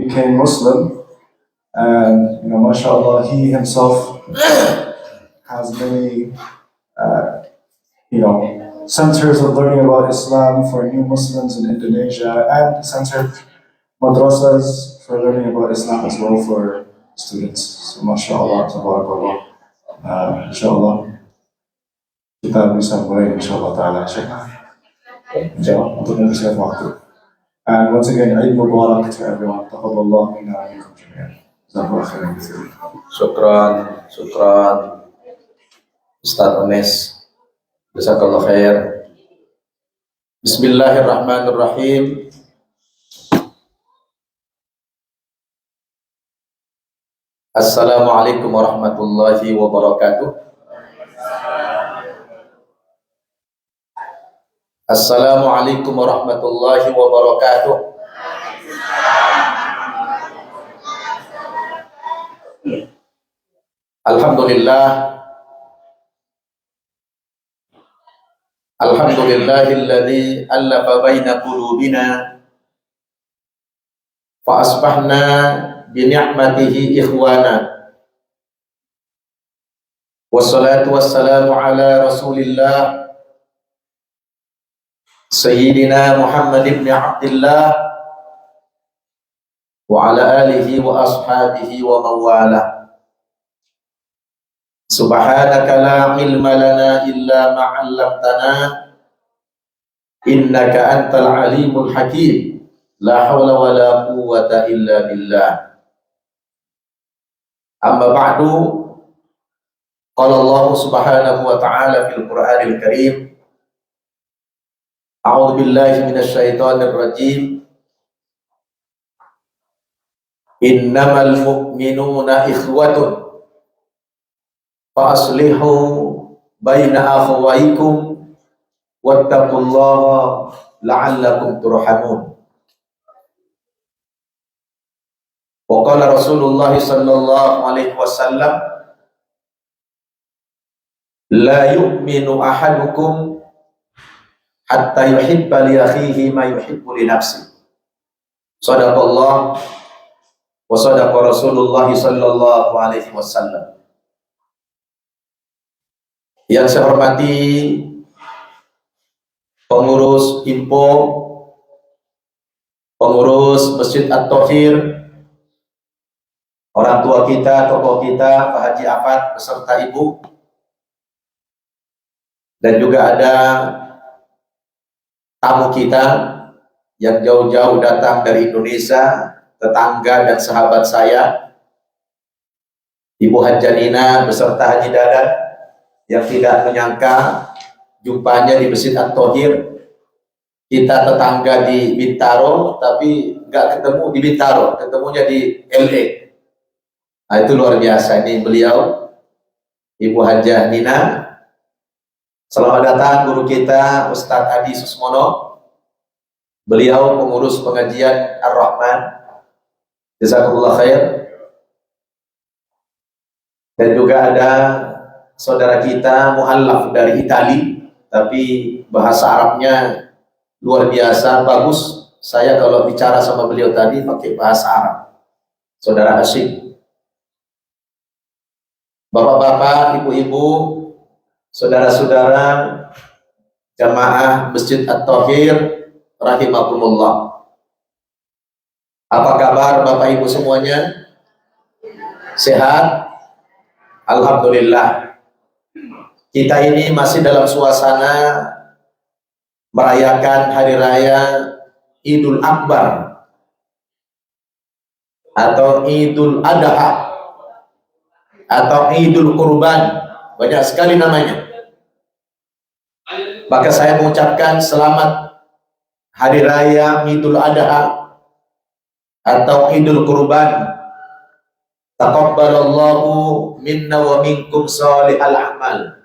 became Muslim, and mashallah, he himself has many, centers of learning about Islam for new Muslims in Indonesia, and centered madrasas for learning about Islam as well for students. So, mashallah, tabarakallah. Inshallah, kita bisa mulai inshallah ta'ala, Syekh. Inshallah, untuk mempersiapkan waktu. And once again, Eid Mubarak to everyone. Taqabbalallahu minna wa minkum jami'an. Jazakallahu khairan katsiran. Syukran Ustaz Ones. Jazakallahu khair. Bismillahirrahmanirrahim. Assalamualaikum warahmatullahi wabarakatuh. Assalamualaikum warahmatullahi wabarakatuh. Alhamdulillahilladzi allafa baina qulubina fa asbahna bi ni'matihi ikhwana. Wassalatu wassalamu ala Rasulillah Sayyidina Muhammad ibn Abdullah wa ala alihi wa ashabihi wa mawala. Subhanaka la ilma lana illa ma 'allamtana innaka antal alimul hakim. La hawla wa la quwwata illa billah. Amma ba'du. Qala Allah subhanahu wa ta'ala fil Qur'anil Karim. A'udzu billahi minasy syaithanir rajim. Innamal mu'minuna ikhwatun fa aslihu baina akhawaykum wattaqullaha la'allakum turhamun. Wa qala Rasulullah sallallahu alaihi wasallam, la yu'minu ahadukum hatta yuhibba li akhihi ma yuhibbu li nafsihi. Shadaqallah wa shadaqa Rasulullah sallallahu alaihi wasallam. Yang saya hormati pengurus Himpo, pengurus Masjid At-Taufir, orang tua kita, tokoh kita, Pak Haji Afat beserta Ibu, dan juga ada tamu kita yang jauh-jauh datang dari Indonesia, tetangga dan sahabat saya, Ibu Hajjanina beserta Haji Dadan, yang tidak menyangka jumpanya di Masjid At-Taufir. Kita tetangga di Bintaro, tapi nggak ketemu di Bintaro, ketemunya di LA. Nah, itu luar biasa. Ini beliau, Ibu Hajjanina. Selamat datang guru kita Ustadz Adi Susmono. Beliau pengurus pengajian Ar-Rahman. Jazakumullah khair. Dan juga ada saudara kita mu'allaf dari Itali, tapi bahasa Arabnya luar biasa bagus. Saya kalau bicara sama beliau tadi pakai bahasa Arab. Saudara Asyik. Bapak-bapak, ibu-ibu, saudara-saudara jamaah Masjid At-Taufir rahimakumullah. Apa kabar Bapak Ibu semuanya? Sehat? Alhamdulillah. Kita ini masih dalam suasana merayakan hari raya Idul Akbar atau Idul Adha atau Idul Kurban. Banyak sekali namanya. Maka saya mengucapkan selamat Hari Raya Idul Adha atau Idul Kurban. Taqabbalallahu minna wa minkum shalihal a'mal.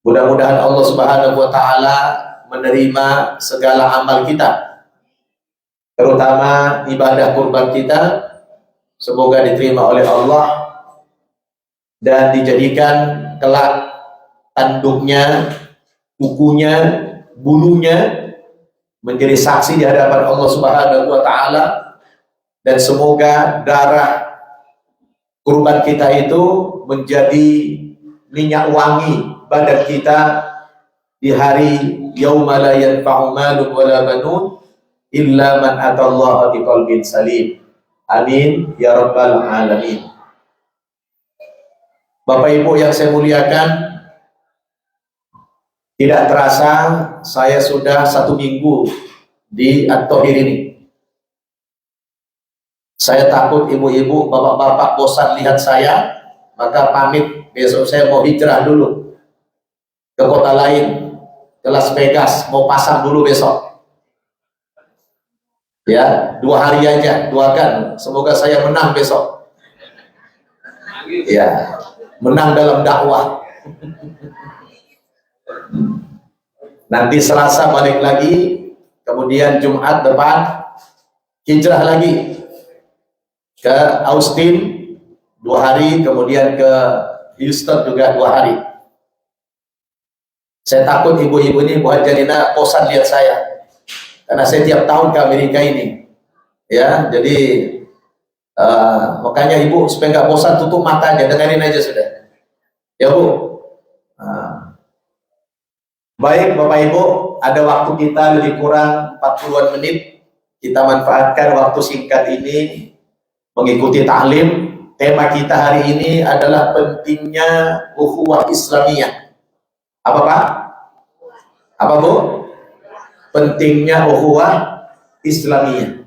Mudah-mudahan Allah Subhanahu wa taala menerima segala amal kita, terutama ibadah kurban kita. Semoga diterima oleh Allah dan dijadikan kelak tanduknya, kukunya, bulunya menjadi saksi di hadapan Allah Subhanahu wa taala dan semoga darah kurban kita itu menjadi minyak wangi badan kita di hari yauma la yanfa'u malun wala banun illa man atallaha biqalbin salim. Amin ya rabbal alamin. Bapak Ibu yang saya muliakan, tidak terasa saya sudah 1 minggu di At-Thohir ini. Saya takut ibu-ibu, bapak-bapak bosan lihat saya, maka pamit, besok saya mau hijrah dulu ke kota lain, ke Las Vegas, mau pasang dulu besok. Ya, 2 hari aja, doakan, semoga saya menang besok. Ya, menang dalam dakwah. Nanti Selasa balik lagi, kemudian Jumat depan hijrah lagi ke Austin 2 hari, kemudian ke Houston juga 2 hari. Saya takut ibu-ibu ini, Bu Hajarina, bosan lihat saya, karena saya tiap tahun ke Amerika ini. Ya, jadi makanya ibu supaya nggak bosan tutup mata aja, dengerin aja sudah. Ya Bu. Baik Bapak Ibu, ada waktu kita lebih kurang 40-an menit. Kita manfaatkan waktu singkat ini mengikuti taklim. Tema kita hari ini adalah pentingnya ukhuwah Islamiyah. Apa Pak? Apa Bu? Pentingnya ukhuwah Islamiyah.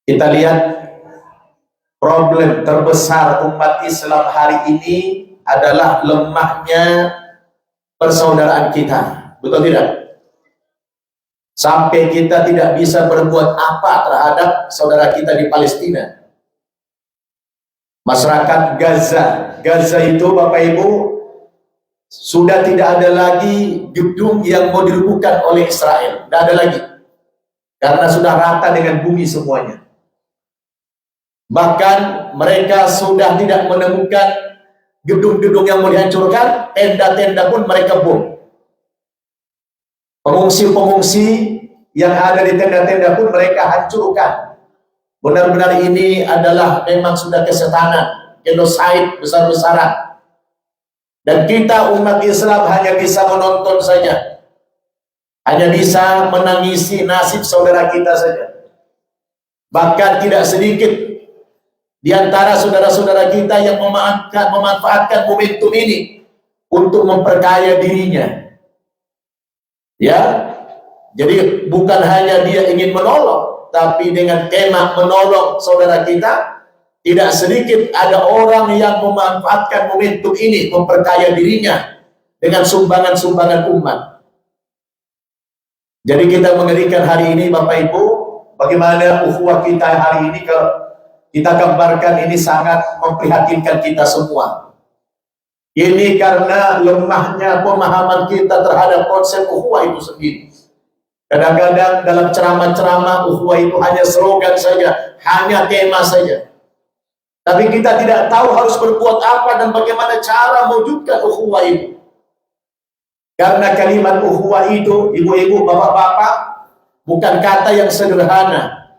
Kita lihat problem terbesar umat Islam hari ini adalah lemahnya persaudaraan kita. Betul tidak? Sampai kita tidak bisa berbuat apa terhadap saudara kita di Palestina. Masyarakat Gaza itu Bapak Ibu sudah tidak ada lagi gedung yang mau dirubuhkan oleh Israel. Tidak ada lagi. Karena sudah rata dengan bumi semuanya. Bahkan mereka sudah tidak menemukan gedung-gedung yang mau dihancurkan, tenda-tenda pun mereka bom. Pengungsi-pengungsi yang ada di tenda-tenda pun mereka hancurkan. Benar-benar ini adalah memang sudah kesetanan, genocide besar-besaran. Dan kita umat Islam hanya bisa menonton saja. Hanya bisa menangisi nasib saudara kita saja. Bahkan tidak sedikit di antara saudara-saudara kita yang memanfaatkan momentum ini untuk memperkaya dirinya. Ya, jadi bukan hanya dia ingin menolong, tapi dengan tema menolong saudara kita, tidak sedikit ada orang yang memanfaatkan momentum ini memperkaya dirinya dengan sumbangan-sumbangan umat. Jadi kita mengerikan hari ini Bapak Ibu, bagaimana ukhuwah kita hari ini kita gambarkan ini sangat memprihatinkan kita semua. Ini karena lemahnya pemahaman kita terhadap konsep ukhuwah itu sendiri. Kadang-kadang dalam ceramah-ceramah ukhuwah itu hanya slogan saja, hanya tema saja. Tapi kita tidak tahu harus berbuat apa dan bagaimana cara mewujudkan ukhuwah itu. Karena kalimat ukhuwah itu, ibu-ibu, bapak-bapak, bukan kata yang sederhana.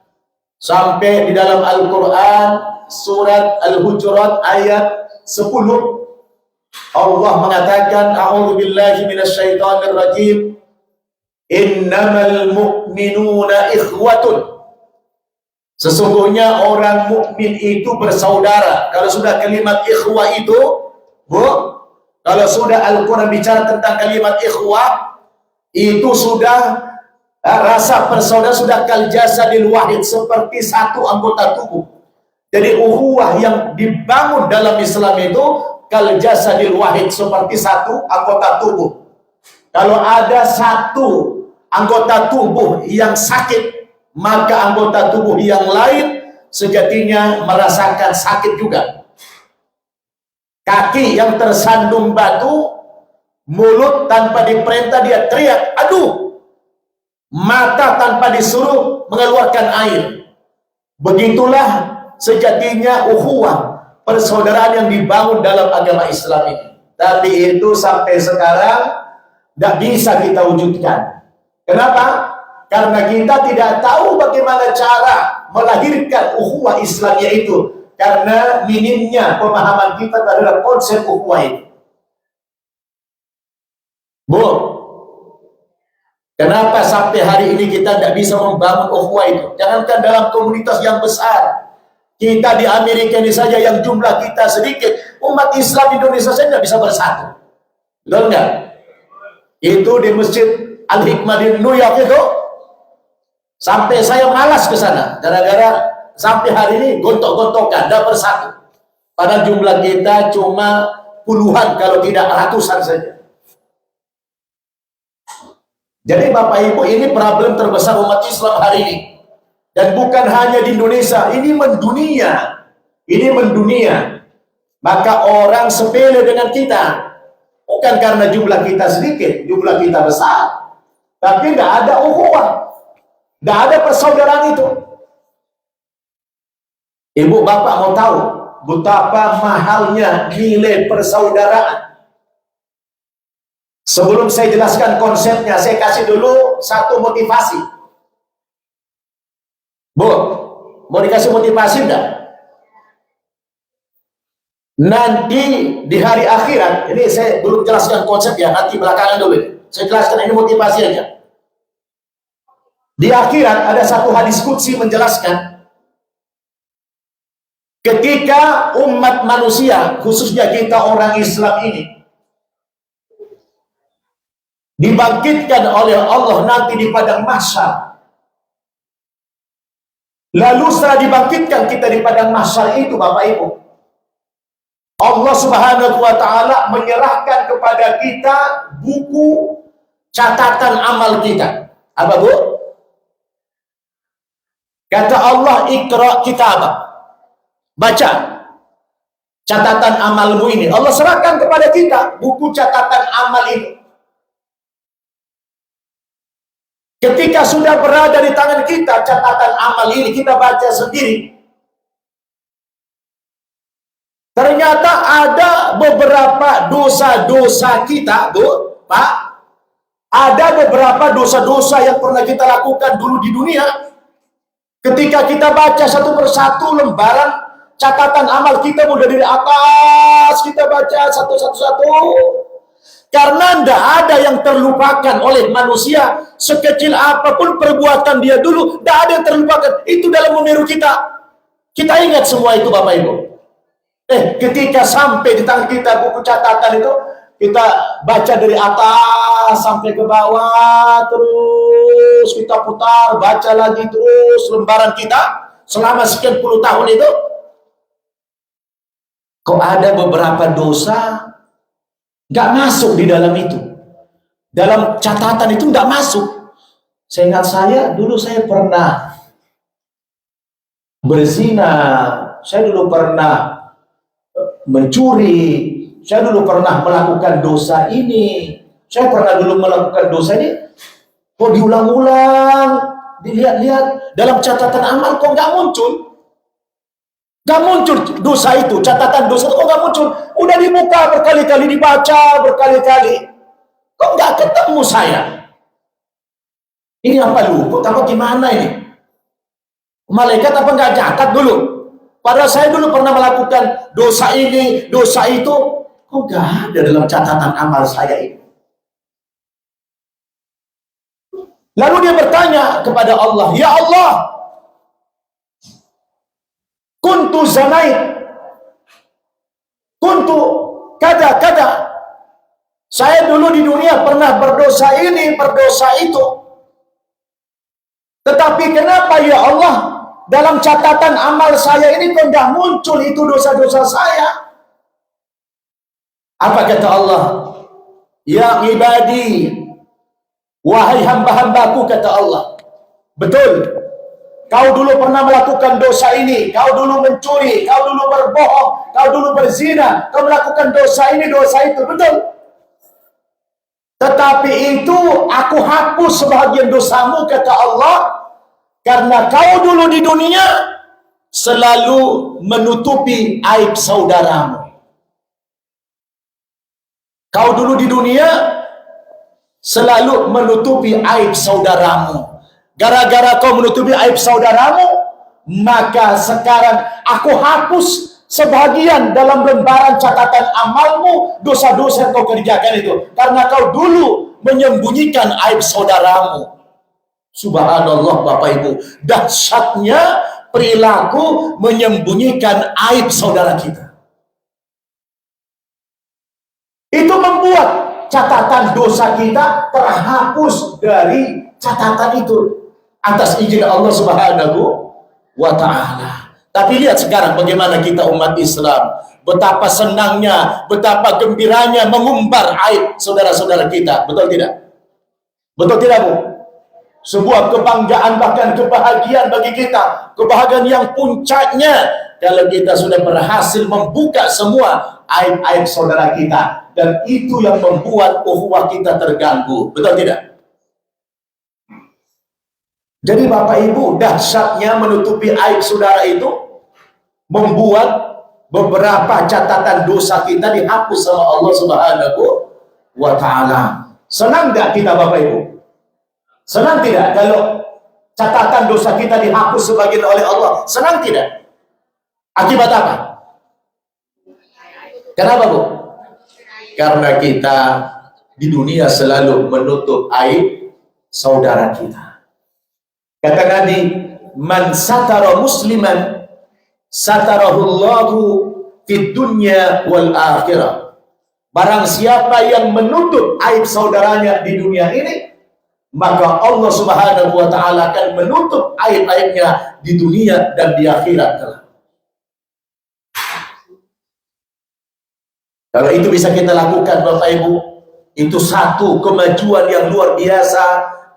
Sampai di dalam Al-Quran surat Al-Hujurat ayat 10 Allah mengatakan, a'udzubillahi minasyaitonir rajim, innamal mu'minuna ikhwatun. Sesungguhnya orang mukmin itu bersaudara. Kalau sudah kalimat ikhwah itu, Bu, kalau sudah Al-Quran bicara tentang kalimat ikhwah, itu sudah rasa persaudaraan, sudah kal jasadil wahid, seperti satu anggota tubuh. Jadi ukhuwah yang dibangun dalam Islam itu kal jasadil wahid, seperti satu anggota tubuh. Kalau ada satu anggota tubuh yang sakit, maka anggota tubuh yang lain sejatinya merasakan sakit juga. Kaki yang tersandung batu, mulut tanpa diperintah dia teriak, aduh. Mata tanpa disuruh mengeluarkan air. Begitulah sejatinya ukhuwah, persaudaraan yang dibangun dalam agama Islam ini. Tapi itu sampai sekarang tidak bisa kita wujudkan. Kenapa? Karena kita tidak tahu bagaimana cara melahirkan ukhuwah Islamiyah itu karena minimnya pemahaman kita terhadap konsep ukhuwah itu. Bu, kenapa sampai hari ini kita tidak bisa membangun ukhuwah itu? Jangankan dalam komunitas yang besar, kita di Amerika ini saja yang jumlah kita sedikit, umat Islam Indonesia saja tidak bisa bersatu. Betul nggak? Itu di Masjid Al-Hikmah di New York itu, sampai saya malas ke sana gara-gara sampai hari ini gontok-gontokan, tidak bersatu. Padahal jumlah kita cuma puluhan kalau tidak ratusan saja. Jadi Bapak Ibu, ini problem terbesar umat Islam hari ini. Dan bukan hanya di Indonesia, ini mendunia. Ini mendunia. Maka orang sepele dengan kita. Bukan karena jumlah kita sedikit, jumlah kita besar. Tapi tidak ada ukhuwah. Tidak ada persaudaraan itu. Ibu bapak mau tahu betapa mahalnya nilai persaudaraan. Sebelum saya jelaskan konsepnya, saya kasih dulu satu motivasi. Bu, mau dikasih motivasi enggak? Nanti di hari akhirat, ini saya belum jelaskan konsep ya, nanti belakangan dulu. Saya jelaskan ini motivasi aja. Di akhirat ada satu hadis qudsi menjelaskan, ketika umat manusia, khususnya kita orang Islam ini, dibangkitkan oleh Allah nanti di padang mahsyar. Lalu setelah dibangkitkan kita di padang mahsyar itu, Bapak Ibu, Allah Subhanahu wa Ta'ala menyerahkan kepada kita buku catatan amal kita. Apa Bu? Kata Allah, Iqra kitabak. Baca catatan amalmu ini. Allah serahkan kepada kita buku catatan amal ini. Ketika sudah berada di tangan kita catatan amal ini, kita baca sendiri. Ternyata ada beberapa dosa-dosa kita, Bu, Pak. Ada beberapa dosa-dosa yang pernah kita lakukan dulu di dunia. Ketika kita baca satu persatu lembaran catatan amal kita, mulai dari atas kita baca satu-satu. Karena tidak ada yang terlupakan oleh manusia, sekecil apapun perbuatan dia dulu, tidak ada yang terlupakan. Itu dalam meniru kita. Kita ingat semua itu, Bapak Ibu. Ketika sampai di tangan kita buku catatan itu, kita baca dari atas sampai ke bawah, terus kita putar, baca lagi terus lembaran kita selama sekian puluh tahun itu. Kok ada beberapa dosa nggak masuk di dalam itu, dalam catatan itu nggak masuk. Saya ingat dulu saya pernah berzina, saya dulu pernah mencuri, saya dulu pernah melakukan dosa ini, saya pernah dulu melakukan dosa ini. Kok diulang-ulang, dilihat-lihat dalam catatan amal kok nggak muncul? Nggak muncul dosa itu, catatan dosa itu kok nggak muncul? Udah dibuka berkali-kali, dibaca berkali-kali, kok nggak ketemu saya? Ini apa luput? Apa gimana ini? Malaikat apa nggak catat dulu? Padahal saya dulu pernah melakukan dosa ini, dosa itu, kok nggak ada dalam catatan amal saya ini? Lalu dia bertanya kepada Allah, ya Allah, kuntu zanait, kuntu kada. Saya dulu di dunia pernah berdosa ini, berdosa itu. Tetapi kenapa ya Allah, dalam catatan amal saya ini kok tidak muncul itu dosa-dosa saya? Apa kata Allah? Ya ibadi, wahai hamba-hambaku, kata Allah, betul, kau dulu pernah melakukan dosa ini, kau dulu mencuri, kau dulu berbohong, kau dulu berzina, kau melakukan dosa ini, dosa itu, betul. Tetapi itu aku hapus sebagian dosamu, kata Allah, karena kau dulu di dunia selalu menutupi aib saudaramu. Kau dulu di dunia selalu menutupi aib saudaramu. Gara-gara kau menutupi aib saudaramu, maka sekarang aku hapus sebagian dalam lembaran catatan amalmu, dosa-dosa yang kau kerjakan itu, karena kau dulu menyembunyikan aib saudaramu. Subhanallah Bapak Ibu, dahsyatnya perilaku menyembunyikan aib saudara kita. Itu membuat catatan dosa kita terhapus dari catatan itu atas izin Allah Subhanahu wa Ta'ala. Tapi lihat sekarang bagaimana kita umat Islam, betapa senangnya, betapa gembiranya mengumbar aib saudara-saudara kita. Betul tidak? Betul tidak, Bu? Sebuah kebanggaan, bahkan kebahagiaan bagi kita, kebahagiaan yang puncaknya kalau kita sudah berhasil membuka semua aib-aib saudara kita, dan itu yang membuat ukhuwah kita terganggu. Betul tidak? Jadi Bapak Ibu, dahsyatnya menutupi aib saudara itu membuat beberapa catatan dosa kita dihapus sama Allah Subhanahu wa Ta'ala. Senang nggak kita Bapak Ibu? Senang tidak kalau catatan dosa kita dihapus sebagian oleh Allah? Senang tidak? Akibat apa? Kenapa, Bu? Karena kita di dunia selalu menutup aib saudara kita. Kata Nabi, man satara musliman satarahullahu fid dunya wal akhirah. Barang siapa yang menutup aib saudaranya di dunia ini, maka Allah Subhanahu wa Ta'ala akan menutup aib-aibnya di dunia dan di akhirat. Kalau itu bisa kita lakukan Bapak Ibu, itu satu kemajuan yang luar biasa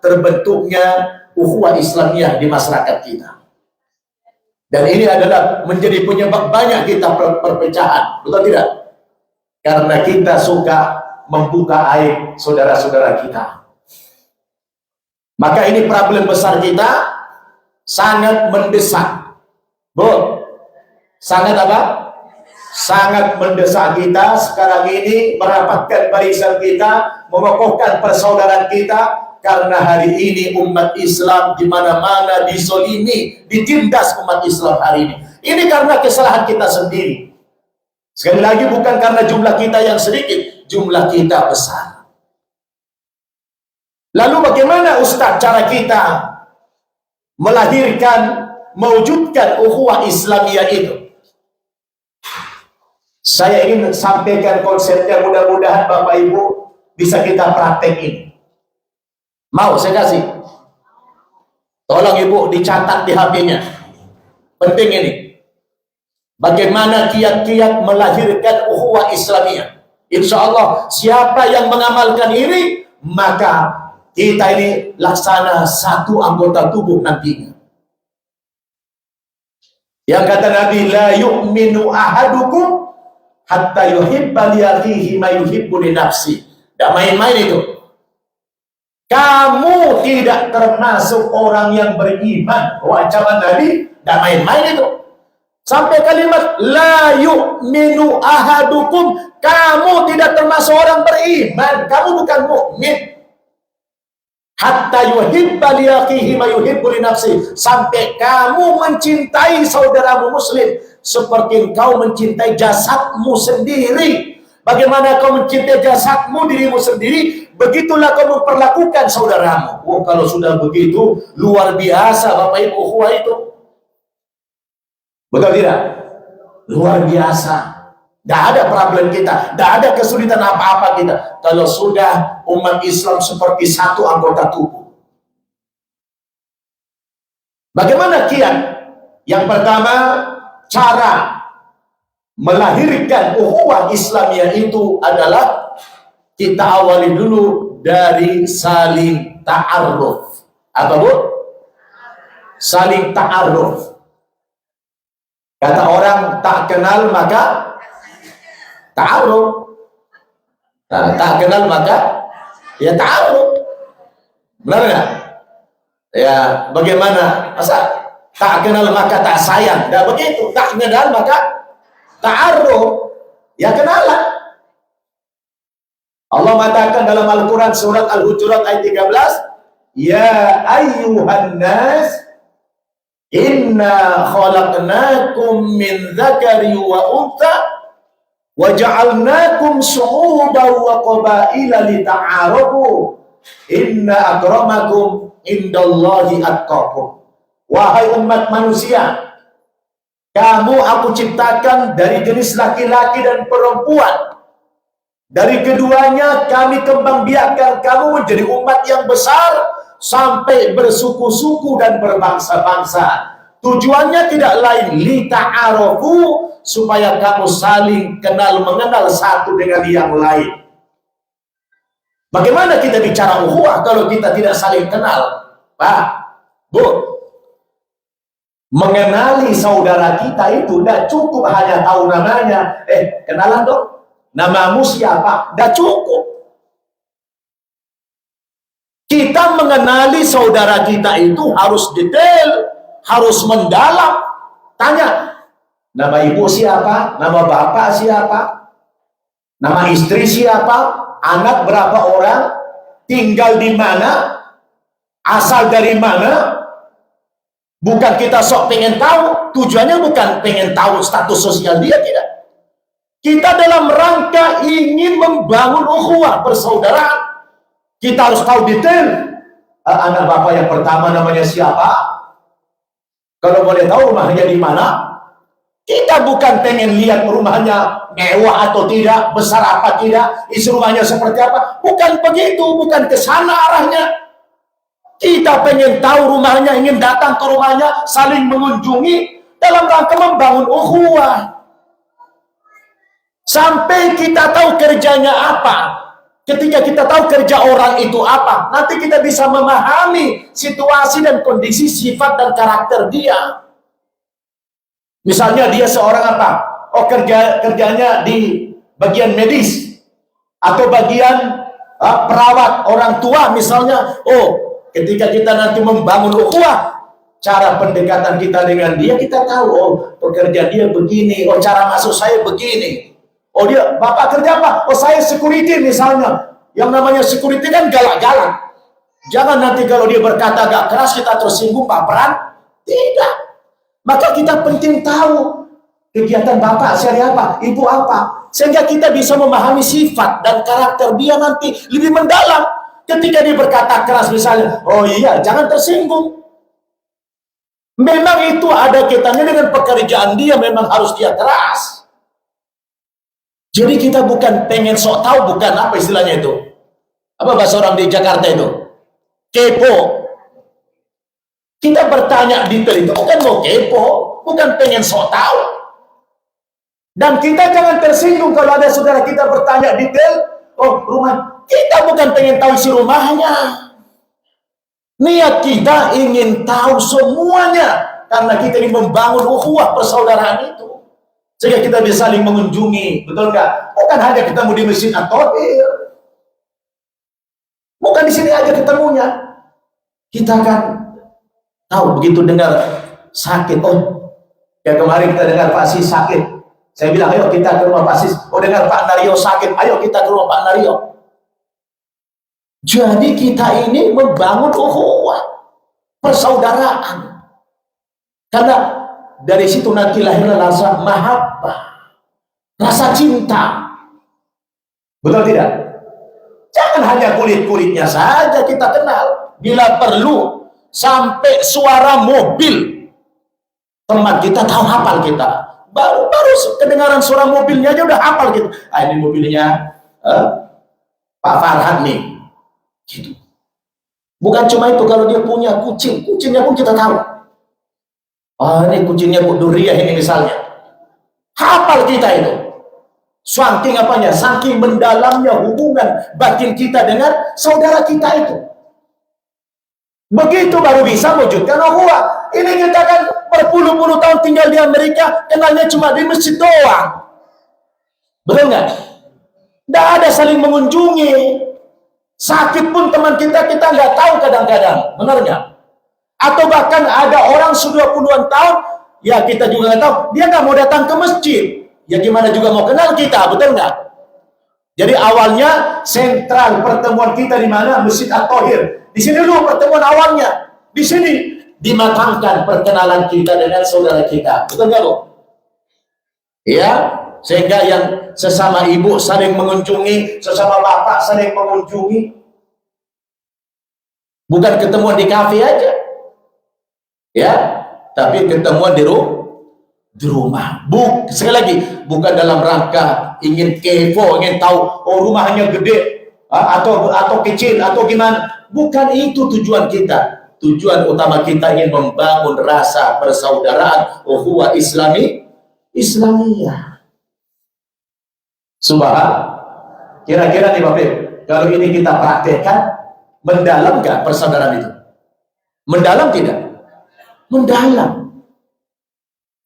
terbentuknya ukhuwah Islamiyah di masyarakat kita. Dan ini adalah menjadi penyebab banyak kita perpecahan, betul tidak? Karena kita suka membuka aib saudara-saudara kita. Maka ini problem besar kita, sangat mendesak. Bu, sangat apa? Sangat mendesak kita sekarang ini merapatkan barisan kita, mengokohkan persaudaraan kita, karena hari ini umat Islam di mana-mana disolimi, ditindas umat Islam hari ini. Ini karena kesalahan kita sendiri. Sekali lagi, bukan karena jumlah kita yang sedikit, jumlah kita besar. Lalu bagaimana Ustaz cara kita melahirkan, mewujudkan ukhuwah Islamiyah itu? Saya ingin sampaikan konsepnya, mudah-mudahan Bapak Ibu bisa kita praktekin. Mau saya kasih? Tolong Ibu dicatat di HP-nya. Penting ini. Bagaimana kiat-kiat melahirkan ukhuwah Islamiyah? Insya Allah siapa yang mengamalkan ini, maka kita ini laksana satu anggota tubuh nantinya. Yang kata Nabi, la yu'minu ahadukum hatta yuhibba li akhihi ma yuhibbu li nafsi. Tidak main-main itu. Kamu tidak termasuk orang yang beriman. Ancaman Nabi, tidak main-main itu. Sampai kalimat la yu'minu ahadukum, kamu tidak termasuk orang beriman. Kamu bukan mukmin. Hatta yuhibba li akhihi ma yuhibbu li nafsi, sampai kamu mencintai saudaramu muslim seperti engkau mencintai jasadmu sendiri. Bagaimana kau mencintai jasadmu, dirimu sendiri, begitulah kau memperlakukan saudaramu. Oh, kalau sudah begitu luar biasa Bapak Ibu ukhuwah itu. Betul tidak? Luar biasa. Tidak ada problem kita, tidak ada kesulitan apa-apa kita kalau sudah umat Islam seperti satu anggota tubuh. Bagaimana kiat? Yang pertama, cara melahirkan ukhuwah Islamiyah itu adalah kita awali dulu dari saling ta'aruf. Apa Bu? Saling ta'aruf. Kata orang tak kenal maka ta'aruf. Nah, tak kenal maka ya ta'aruf. Benar nggak? Ya, bagaimana? Masa tak kenal maka tak sayang? Tidak begitu. Tak kenal maka ta'aruf. Ya kenalan. Allah mengatakan dalam Al-Quran surat Al-Hujurat ayat 13, ya ayyuhan nas Inna khalaqnakum min dzakari wa untha wa ja'alnakum syu'uban wa qabaila lita'arafu. Inna akramakum indallahi atqakum. Wahai umat manusia, kamu aku ciptakan dari jenis laki-laki dan perempuan. Dari keduanya kami kembang biakkan kamu menjadi umat yang besar sampai bersuku-suku dan berbangsa-bangsa. Tujuannya tidak lain lita'arafu, supaya kamu saling kenal mengenal satu dengan yang lain. Bagaimana kita bicara ukhuwah kalau kita tidak saling kenal? Pak, Bu, mengenali saudara kita itu tidak cukup hanya tahu namanya. Kenalan dong, namamu siapa? Tidak cukup. Kita mengenali saudara kita itu harus detail, harus mendalam. Tanya, nama ibu siapa? Nama bapak siapa? Nama istri siapa? Anak berapa orang? Tinggal di mana? Asal dari mana? Bukan kita sok pengen tahu. Tujuannya bukan pengen tahu status sosial dia, tidak. Kita dalam rangka ingin membangun ukhuwah persaudaraan. Kita harus tahu detail. Anak bapak yang pertama namanya siapa? Kalau boleh tahu rumahnya di mana? Kita bukan pengen lihat rumahnya mewah atau tidak, besar apa tidak, isi rumahnya seperti apa. Bukan begitu, bukan ke sana arahnya. Kita pengen tahu rumahnya, ingin datang ke rumahnya, saling mengunjungi dalam rangka membangun ukhuwah. Sampai kita tahu kerjanya apa. Ketika kita tahu kerja orang itu apa, nanti kita bisa memahami situasi dan kondisi, sifat dan karakter dia. Misalnya dia seorang apa? Oh, kerjanya di bagian medis atau bagian perawat orang tua misalnya. Oh, ketika kita nanti membangun ukhuwah, cara pendekatan kita dengan dia, kita tahu, oh, pekerja dia begini, oh, cara masuk saya begini. Oh, dia, bapak kerja apa? Oh, saya security misalnya. Yang namanya security kan galak-galak. Jangan nanti kalau dia berkata agak keras kita tersinggung, baperan. Tidak. Maka kita penting tahu kegiatan bapak sehari apa, ibu apa. Sehingga kita bisa memahami sifat dan karakter dia nanti lebih mendalam. Ketika dia berkata keras misalnya, oh iya, jangan tersinggung. Memang itu ada kaitannya dengan pekerjaan dia, memang harus dia keras. Jadi kita bukan pengen sok tahu, bukan apa istilahnya itu. Apa bahasa orang di Jakarta itu? Kepo. Kita bertanya detail itu, bukan mau kepo, bukan pengen sok tahu. Dan kita jangan tersinggung kalau ada saudara kita bertanya detail, oh rumah, kita bukan pengen tahu isi rumahnya. Niat kita ingin tahu semuanya, karena kita ingin membangun ukhuwah persaudaraan itu. Sehingga kita bisa saling mengunjungi, betul nggak? Bukan hanya ketemu di Masjid At-Thahir. Bukan di sini aja ketemunya. Kita kan tahu begitu dengar sakit, oh, kayak kemarin kita dengar Pak Sis sakit. Saya bilang, ayo kita ke rumah Pak Sis. Oh, dengar Pak Nario sakit, ayo kita ke rumah Pak Nario. Jadi kita ini membangun ukhuwah persaudaraan. Karena dari situ nanti lahirlah rasa mahabbah, rasa cinta. Betul tidak? Jangan hanya kulit-kulitnya saja kita kenal. Bila perlu, sampai suara mobil teman kita tahu, hafal kita. Baru kedengaran suara mobilnya aja udah hafal gitu. Ah, ini mobilnya Pak Farhan nih. Gitu. Bukan cuma itu, kalau dia punya kucing, kucingnya pun kita tahu. Oh, ini kucingnya Bu Duriah ini misalnya. Hafal kita itu. Saking apanya? Saking mendalamnya hubungan batin kita dengan saudara kita itu. Begitu baru bisa wujudkan ukhuwah. Ini kita kan berpuluh-puluh tahun tinggal di Amerika, kenalnya cuma di masjid doang. Betul nggak? Nggak ada saling mengunjungi. Sakit pun teman kita nggak tahu kadang-kadang. Benar nggak? Atau bahkan ada orang sudah puluhan tahun, ya kita juga nggak tahu, dia nggak mau datang ke masjid. Ya gimana juga mau kenal kita, betul nggak? Jadi awalnya sentral pertemuan kita di mana? Masjid At-Thahir. Di sini dulu pertemuan awalnya. Di sini dimatangkan perkenalan kita dengan saudara kita. Betul nggak, Bu? Ya, sehingga yang sesama ibu saling mengunjungi, sesama bapak saling mengunjungi. Bukan ketemuan di kafe aja, ya, tapi ketemuan di rumah. Sekali lagi, bukan dalam rangka ingin kepo, ingin tahu oh rumahnya gede atau kecil atau gimana. Bukan itu tujuan kita. Tujuan utama kita ingin membangun rasa persaudaraan, ukhuwah Islamiyah. Kira-kira nih Bapak, kalau ini kita praktekkan, mendalam nggak persaudaraan itu? Mendalam tidak? Mendalam.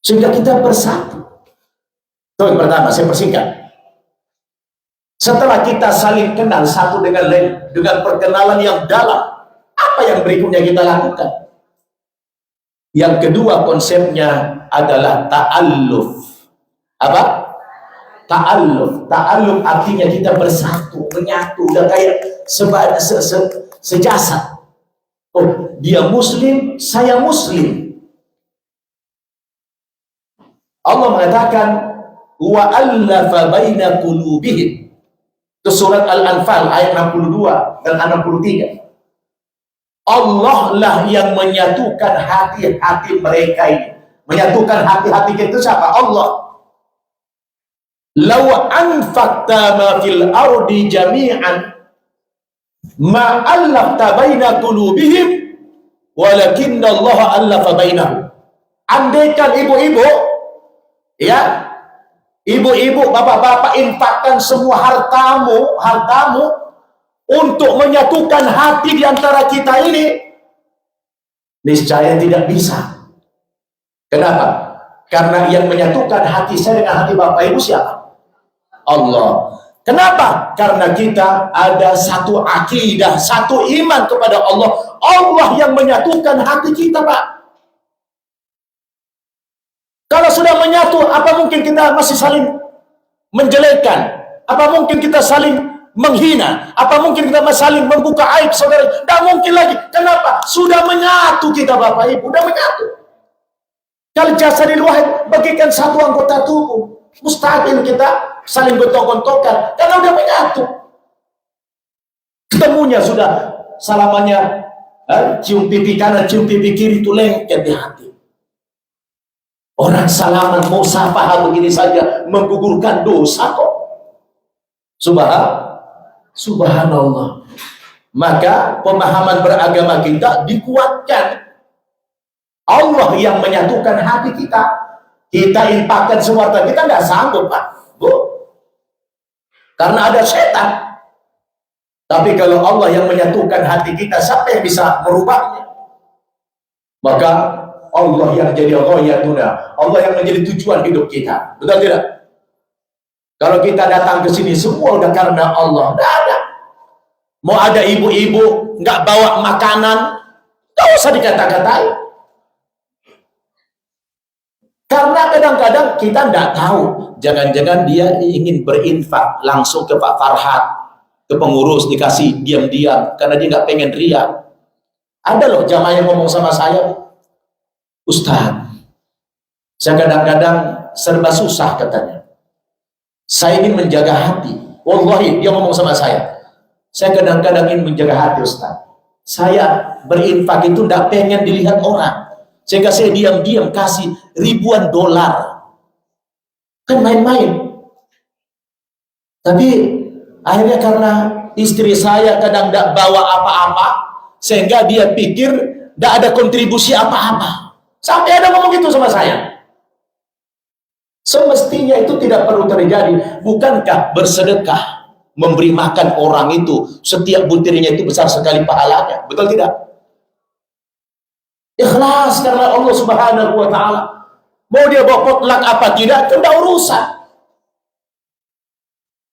Sehingga kita bersatu. Itu yang pertama, saya persingkat. Setelah kita saling kenal satu dengan lain, dengan perkenalan yang dalam, apa yang berikutnya kita lakukan? Yang kedua konsepnya adalah ta'alluf. Apa? Ta'alluf. Ta'alluf artinya kita bersatu, menyatu, udah kayak sejasad. Oh, dia muslim, saya muslim. Allah mengatakan wa allafa baina qulubihim. Itu surat Al-Anfal ayat 62 dan 63. Allah lah yang menyatukan hati-hati mereka ini. Menyatukan hati-hati kita siapa? Allah. Law anfaqta ma fil ardi jami'an ma allafta baina qulubihim walakinna Allah allafa bainahum. Andaikan ibu-ibu, ya, ibu-ibu, bapak-bapak infakkan semua hartamu untuk menyatukan hati di antara kita ini, niscaya tidak bisa. Kenapa? Karena yang menyatukan hati saya dengan hati bapak ibu siapa? Allah. Kenapa? Karena kita ada satu akidah, satu iman kepada Allah. Allah yang menyatukan hati kita, Pak. Kalau sudah menyatu, apa mungkin kita masih saling menjelekkan? Apa mungkin kita saling menghina? Apa mungkin kita masih saling membuka aib saudara? Tidak mungkin lagi. Kenapa? Sudah menyatu kita Bapak Ibu, sudah menyatu. Kalau jasadil wahid, bagikan satu anggota tubuh, mustahil kita saling gontok-gontokan karena sudah menyatu. Ketemunya sudah salamannya, cium pipi kanan, cium pipi kiri, itu lengket di hati. Orang salaman mau sapa begini saja menggugurkan dosa kok. Subhanallah. Maka pemahaman beragama kita dikuatkan. Allah yang menyatukan hati kita. Kita infakkan semua harta kita, nggak sanggup Pak, Bu. Karena ada setan. Tapi kalau Allah yang menyatukan hati kita, siapa yang bisa merubahnya? Maka Allah yang jadi ghayatuna, Allah yang menjadi tujuan hidup kita. Betul tidak? Kalau kita datang ke sini semua udah karena Allah. Nggak ada. Mau ada ibu-ibu nggak bawa makanan, nggak usah dikata-katain. Karena kadang-kadang kita nggak tahu, jangan-jangan dia ingin berinfak langsung ke Pak Farhat, ke pengurus, dikasih diam-diam karena dia nggak pengen riak. Ada loh jamaah yang ngomong sama saya, Ustaz, saya kadang-kadang serba susah katanya. Saya ingin menjaga hati. Wallahi, dia ngomong sama saya kadang-kadang ingin menjaga hati Ustaz. Saya berinfak itu tidak pengen dilihat orang. Sehingga saya diam-diam kasih ribuan dolar. Kan main-main. Tapi akhirnya karena istri saya kadang tidak bawa apa-apa, sehingga dia pikir tidak ada kontribusi apa-apa. Sampai ada ngomong gitu sama saya. Semestinya itu tidak perlu terjadi. Bukankah bersedekah, memberi makan orang itu, setiap butirnya itu besar sekali pahalanya? Betul tidak? Ikhlas karena Allah Subhanahu wa ta'ala. Mau dia bawa potluck apa tidak, itu tidak urusan.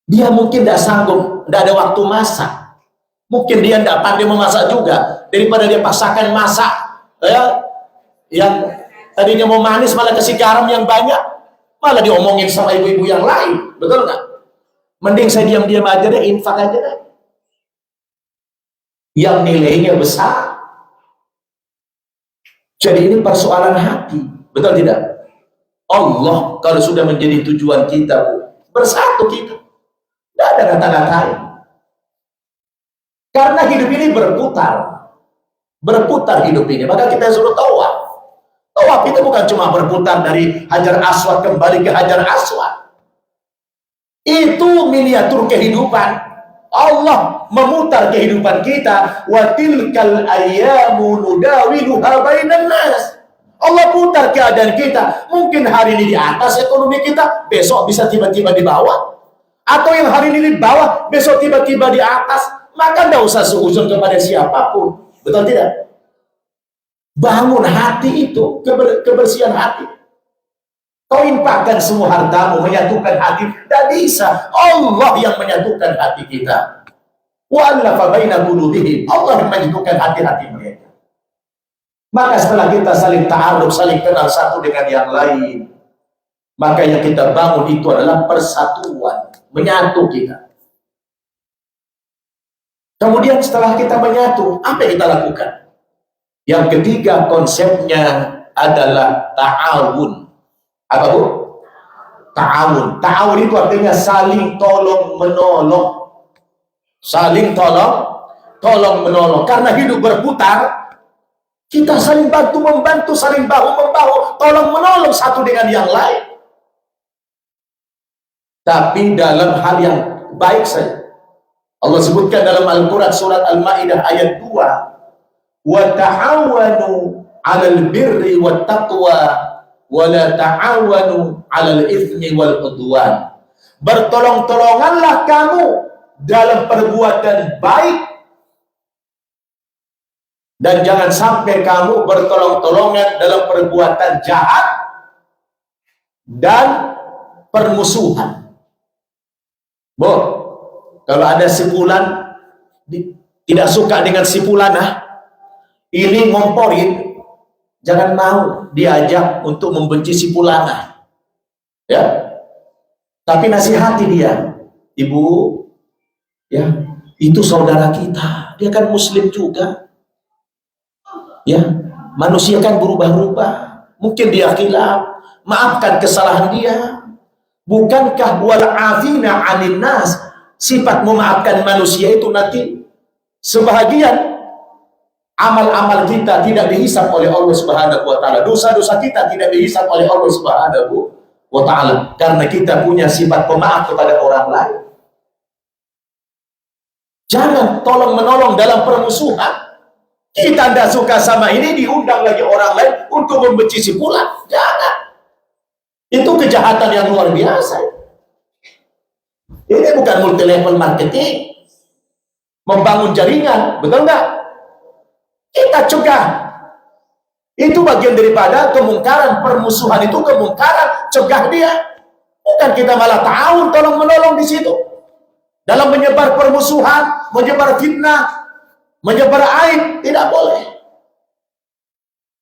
Dia mungkin tidak sanggup, tidak ada waktu masak. Mungkin dia tidak pandai memasak juga. Daripada dia paksakan masak, ya, yang tadinya mau manis malah kasih garam yang banyak, malah diomongin sama ibu-ibu yang lain. Betul nggak? Mending saya diam-diam aja deh, infak aja deh, yang nilainya besar. Jadi ini persoalan hati, betul tidak? Allah kalau sudah menjadi tujuan kita, bersatu kita. Tidak ada kata-katain. Karena hidup ini berputar hidup ini. Maka kita suruh tawaf. Tawaf itu bukan cuma berputar dari Hajar Aswad kembali ke Hajar Aswad. Itu miniatur kehidupan. Allah memutar kehidupan kita. Wa tilkal ayyamu nudawiluha bainan nas. Allah putar keadaan kita. Mungkin hari ini di atas ekonomi kita, besok bisa tiba-tiba di bawah. Atau yang hari ini di bawah, besok tiba-tiba di atas. Maka tidak usah seuzon kepada siapapun. Betul tidak? Bangun hati itu, kebersihan hati. Kau infakkan semua hartamu, menyatukan hati. Tidak bisa. Allah yang menyatukan hati kita. Wa'allafa baina qulubihim. Allah yang menyatukan hati-hati mereka. Maka setelah kita saling ta'aruf, saling kenal satu dengan yang lain, maka yang kita bangun itu adalah persatuan. Menyatu kita. Kemudian setelah kita menyatu, apa yang kita lakukan? Yang ketiga konsepnya adalah ta'awun. Apa bu? Ta'awun. Ta'awun itu artinya saling tolong menolong. Saling tolong menolong. Karena hidup berputar, kita saling bantu membantu, saling bahu membahu, tolong menolong satu dengan yang lain. Tapi dalam hal yang baik saja. Allah sebutkan dalam Al-Quran surat Al-Ma'idah ayat 2, wa ta'awanu 'alal birri wat taqwa wa la ta'awanu 'alal itsmi wal 'udwan. Bertolong-tolonganlah kamu dalam perbuatan baik dan jangan sampai kamu bertolong-tolongan dalam perbuatan jahat dan permusuhan. Bu, kalau ada sipulan tidak suka dengan sipulanah, ini ngomporin, jangan mau diajak untuk membenci sipulanah. Ya. Tapi nasihati dia, ibu, ya, itu saudara kita, dia kan muslim juga. Ya, manusia kan berubah-ubah. Mungkin dia khilaf, maafkan kesalahan dia. Bukankah wal afina 'anil nas, sifat memaafkan manusia itu nanti sebahagian amal-amal kita tidak dihisab oleh Allah Subhanahu wa taala. Dosa-dosa kita tidak dihisab oleh Allah Subhanahu wa taala karena kita punya sifat pemaaf kepada orang lain. Jangan tolong menolong dalam permusuhan. Kita tidak suka sama ini, diundang lagi orang lain untuk membenci si pula. Jangan. Itu kejahatan yang luar biasa. Ini bukan multi level marketing, membangun jaringan, betul nggak? Kita cegah. Itu bagian daripada kemungkaran, permusuhan itu kemungkaran, cegah dia. Bukan kita malah ta'awun, tolong menolong di situ. Dalam menyebar permusuhan, menyebar fitnah, menyebar aib, tidak boleh.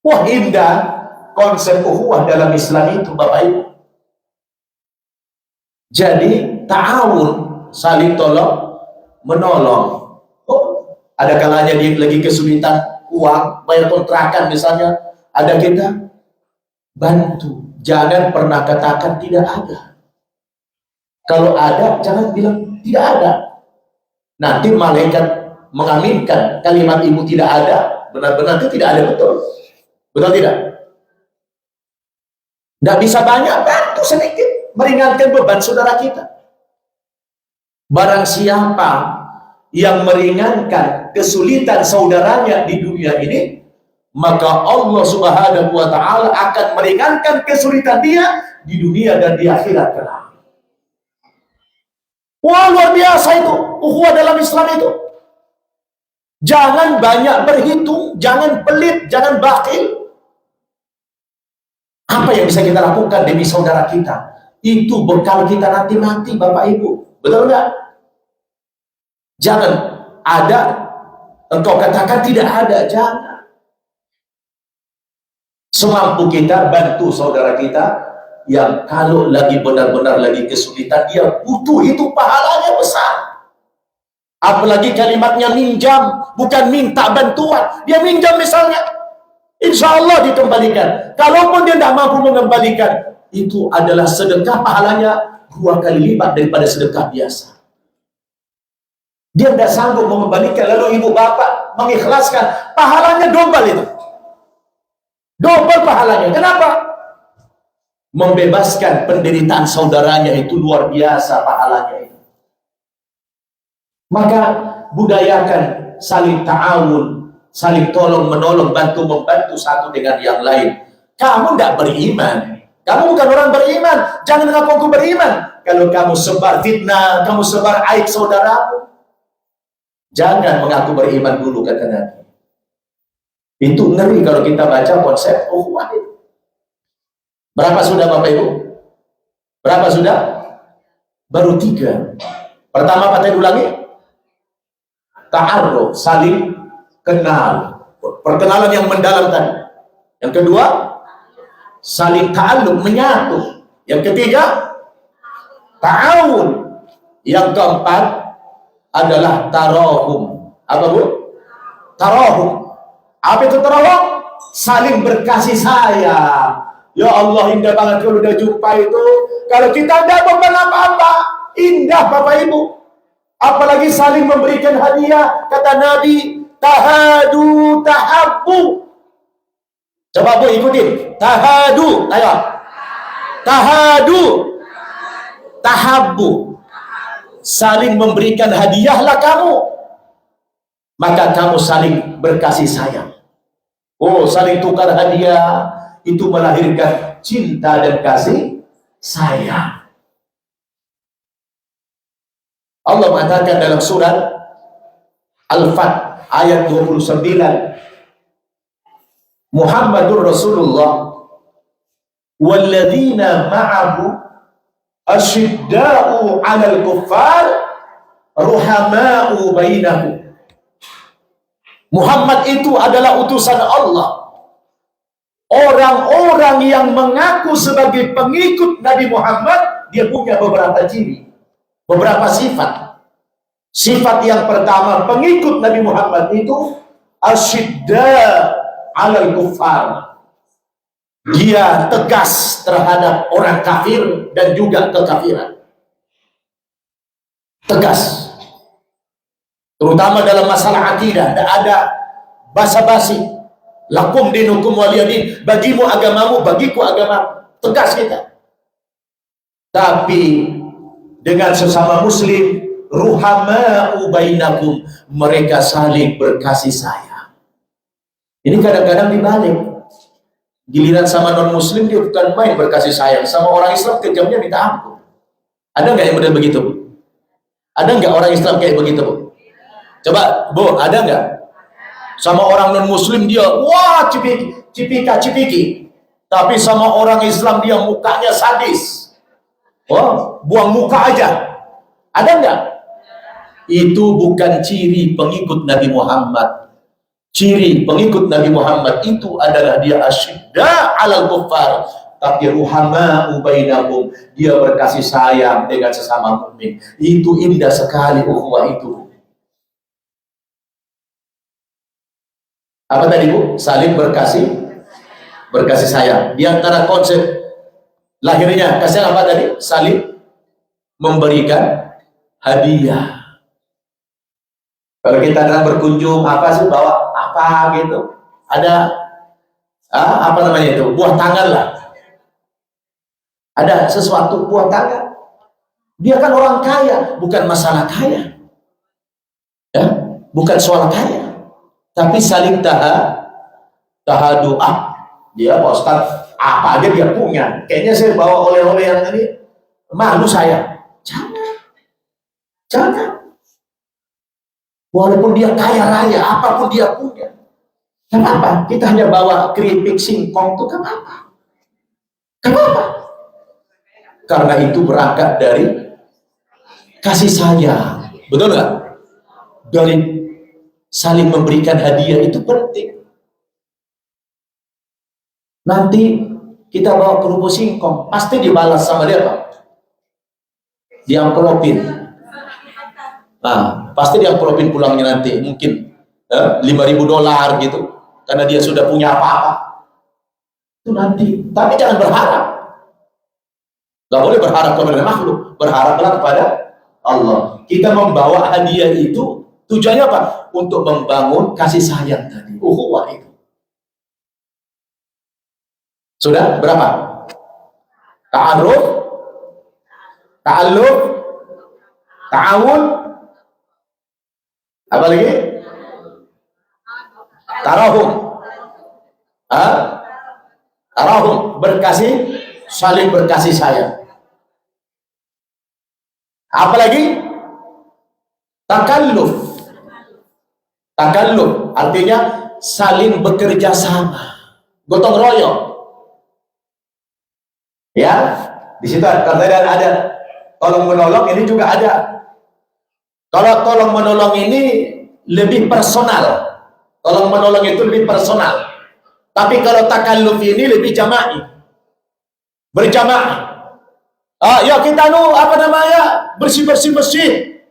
Wah, indah konsep ukhuwah dalam Islam itu, Bapak Ibu. Jadi ta'awun, saling tolong menolong. Oh, ada kalanya dia lagi kesulitan uang, bayar kontrakan misalnya, ada kita bantu. Jangan pernah katakan tidak ada. Kalau ada, jangan bilang tidak ada. Nanti malaikat mengaminkan kalimat ibu tidak ada, benar-benar itu tidak ada, betul. Betul tidak? Tidak bisa banyak, bantu sedikit, meringankan beban saudara kita. Barang siapa yang meringankan kesulitan saudaranya di dunia ini, maka Allah Subhanahu wa taala akan meringankan kesulitan dia di dunia dan di akhirat kelak. Wah, luar biasa itu ukhuwah dalam Islam itu. Jangan banyak berhitung, jangan pelit, jangan bakhil. Apa yang bisa kita lakukan demi saudara kita? Itu bekal kita nanti mati, Bapak Ibu. Betul nggak? Jangan ada, engkau katakan tidak ada, jangan. Semampu kita bantu saudara kita yang kalau lagi benar-benar lagi kesulitan, dia butuh, itu pahalanya besar. Apalagi kalimatnya minjam, bukan minta bantuan. Dia minjam misalnya, Insya Allah dikembalikan. Kalaupun dia tidak mampu mengembalikan, itu adalah sedekah, pahalanya 2 kali lipat daripada sedekah biasa. Dia tidak sanggup mengembalikan, lalu ibu bapak mengikhlaskan, pahalanya double itu. Double pahalanya. Kenapa? Membebaskan penderitaan saudaranya itu luar biasa pahalanya itu. Maka budayakan saling ta'awun, saling tolong menolong, bantu membantu satu dengan yang lain. Kamu tidak beriman, kamu bukan orang beriman, jangan mengaku beriman. Kalau kamu sebar fitnah, kamu sebar aib saudaramu, jangan mengaku beriman dulu, kata Nabi. Itu ngeri kalau kita baca konsep ukhuwah itu. Berapa sudah Bapak Ibu? Berapa sudah? Baru 3. Pertama apa tadi ulangi? Ta'aruf, saling kenal. Perkenalan yang mendalam tadi. Yang kedua, saling ta'alluq, menyatu. Yang ketiga, ta'awun. Yang keempat adalah tarahum. Apa Bu? Tarahum. Apa itu tarahum? Saling berkasih sayang. Ya Allah, indah banget kalau udah jumpa itu. Kalau kita tidak beban apa-apa, indah Bapak Ibu. Apalagi saling memberikan hadiah. Kata Nabi, tahadu tahabbu. Coba Bu ikutin. Tahadu, ayo. Tahadu tahabbu. Saling memberikan hadiahlah kamu, maka kamu saling berkasih sayang. Oh, saling tukar hadiah itu melahirkan cinta dan kasih sayang. Allah mengatakan dalam surat Al-Fat ayat 29, Muhammadur Rasulullah walladzina ma'ahu asyidda'u 'alal kuffar ruhama'u bainahum. Muhammad itu adalah utusan Allah. Orang-orang yang mengaku sebagai pengikut Nabi Muhammad, dia punya beberapa ciri, beberapa sifat. Sifat yang pertama, pengikut Nabi Muhammad itu asyidda 'alal kuffar. Dia tegas terhadap orang kafir dan juga kekafiran. Tegas. Terutama dalam masalah akidah, tidak ada basa-basi. Lakum dinukum waliyadin, bagimu agamamu, bagiku agamamu. Tegas kita. Tapi dengan sesama muslim, ruhama'u bainakum, mereka saling berkasih sayang. Ini kadang-kadang dibalik. Giliran sama non muslim dia bukan main berkasih sayang, sama orang Islam kejamnya minta ampun. Ada nggak yang model begitu Bu? Ada nggak orang Islam kayak begitu Bu? Coba Bu, ada nggak? Sama orang non muslim dia wah cipika-cipiki, tapi sama orang Islam dia mukanya sadis. Wah, buang muka aja. Ada nggak? Itu bukan ciri pengikut Nabi Muhammad. Ciri pengikut Nabi Muhammad itu adalah dia asyidda 'alal kuffar, tapi ruhama'u bainahum, dia berkasih sayang dengan sesama mukmin. Itu indah sekali ukhuwah itu. Apa tadi Bu? Saling berkasih sayang. Di antara konsep lahirnya kasih apa tadi? Saling memberikan hadiah. Kalau kita datang berkunjung, apa sih bawa apa gitu? Ada apa namanya itu? Buah tangan lah. Ada sesuatu buah tangan. Dia kan orang kaya, bukan masalah kaya. Ya, bukan soal kaya. Tapi saling tahadu. Dia Pak Ustaz, apa aja dia punya. Kayaknya saya bawa oleh-oleh yang ini, malu saya. Jangan. Walaupun dia kaya raya, apapun dia punya. Kenapa? Kita hanya bawa keripik singkong itu kenapa? Karena itu berangkat dari kasih sayang. Betul nggak? Dari saling memberikan hadiah itu penting. Nanti kita bawa kerupuk singkong, pasti dibalas sama dia Pak. Diamplopin. Pasti diamplopin pulangnya nanti, mungkin $5.000 gitu. karena dia sudah punya apa-apa. Itu nanti. Tapi jangan berharap. Gak boleh berharap kepada makhluk, berharaplah kepada Allah. Kita membawa hadiah itu tujuannya apa? Untuk membangun kasih sayang tadi, ukhuwah itu. Sudah berapa? Ta'aruf, ta'alluq, ta'awun, apa lagi? Tarahum. Tarahum, berkasih, saling berkasih sayang. Apalagi takalluf. Takalluf artinya saling bekerja sama, gotong royong. Ya, di situ katanya ada tolong menolong, ini juga ada. Kalau tolong menolong ini lebih personal. Tolong menolong itu lebih personal. Tapi kalau takalluf ini lebih jama'i. Berjamaah. Ya kita bersih-bersih masjid,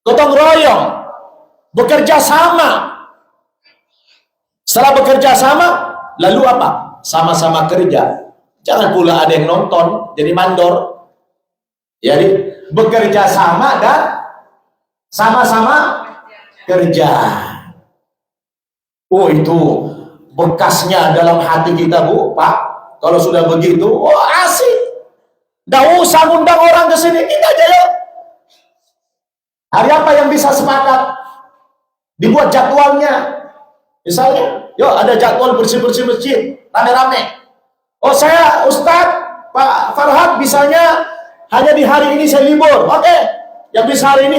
gotong royong, bekerja sama. Setelah bekerja sama, lalu apa? Sama-sama kerja. Jangan pula ada yang nonton jadi mandor. Jadi bekerja sama dan sama-sama kerja. Oh, itu bekasnya dalam hati kita, Bu, Pak. Kalau sudah begitu, asik. Nggak usah undang orang ke sini, kita aja yuk. Hari apa yang bisa sepakat? Dibuat jadwalnya. Misalnya, yuk ada jadwal bersih-bersih masjid, rame-rame. Oh, saya Ustadz, Pak Farhad, bisanya hanya di hari ini saya libur. Oke, yang bisa hari ini,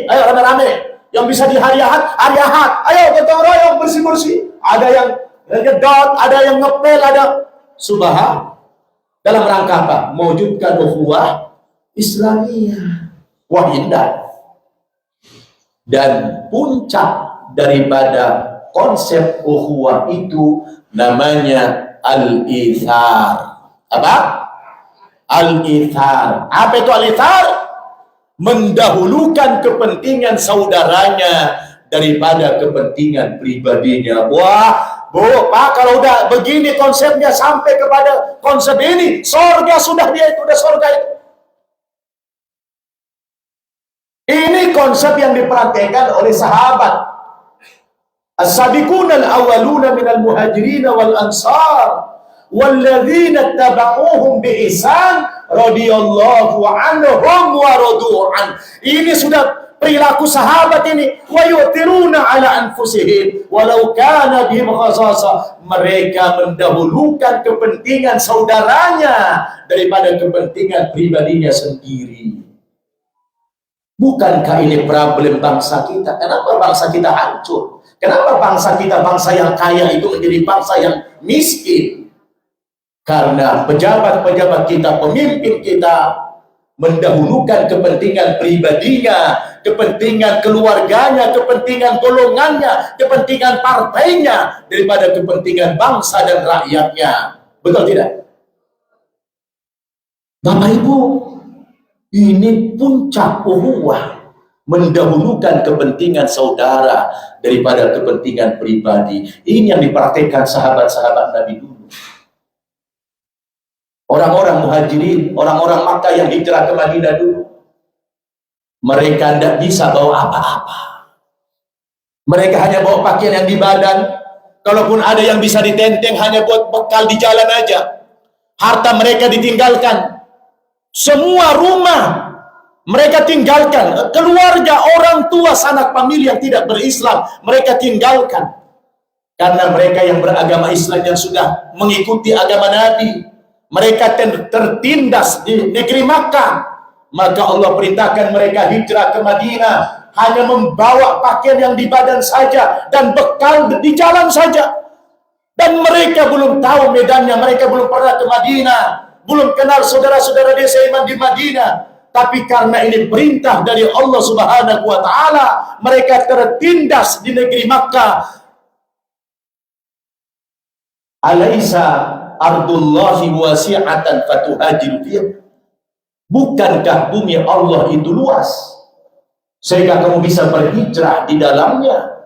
ayo rame-rame. Yang bisa di hari Ahad, ayo gotong royong bersih-bersih. Ada yang ngedot, ada yang ngepel, ada subhan. Dalam rangka apa? Mewujudkan ukhuwah Islamiyah. Wah, indah. Dan puncak daripada konsep ukhuwah itu namanya al-ithar. Apa? Al-ithar. Apa itu al-ithar? Mendahulukan kepentingan saudaranya daripada kepentingan pribadinya. Wah, Bu, Pak, kalau udah begini konsepnya sampai kepada konsep ini, sorga sudah sorga itu. Ini konsep yang diperhatikan oleh sahabat. As-sabiquna al-awwaluna minal muhajirin wal ansar walladzina tabauhum bi ihsan radhiyallahu anhum wa radu'an. Ini sudah perilaku sahabat ini. Wa yu'tiruna ala anfusihim walau kana bihim khasasah. Mereka mendahulukan kepentingan saudaranya daripada kepentingan pribadinya sendiri. Bukankah ini problem bangsa kita? Kenapa bangsa kita hancur? Kenapa bangsa kita, bangsa yang kaya itu menjadi bangsa yang miskin? Karena pejabat-pejabat kita, pemimpin kita mendahulukan kepentingan pribadinya, kepentingan keluarganya, kepentingan golongannya, kepentingan partainya daripada kepentingan bangsa dan rakyatnya. Betul tidak? Bapak Ibu, ini puncak ukhuwah, mendahulukan kepentingan saudara daripada kepentingan pribadi. Ini yang dipraktikkan sahabat-sahabat Nabi dulu. Orang-orang muhajirin, orang-orang Makkah yang hijrah ke Madinah dulu, mereka tidak bisa bawa apa-apa. Mereka hanya bawa pakaian yang di badan. Kalaupun ada yang bisa ditenteng, hanya buat bekal di jalan aja. Harta mereka ditinggalkan. Semua rumah mereka tinggalkan. Keluarga, orang tua, sanak famili yang tidak berislam, mereka tinggalkan. Karena mereka yang beragama Islam yang sudah mengikuti agama Nabi, mereka tertindas di negeri Makkah. Maka Allah perintahkan mereka hijrah ke Madinah, hanya membawa pakaian yang di badan saja dan bekal di jalan saja. Dan mereka belum tahu medannya, mereka belum pernah ke Madinah, belum kenal saudara-saudara desa iman di Madinah. Tapi karena ini perintah dari Allah Subhanahu wa taala, mereka tertindas di negeri Makkah. Alaisa ardullahi wasi'atan fatuhajiru fiha. Bukankah bumi Allah itu luas sehingga kamu bisa berhijrah di dalamnya?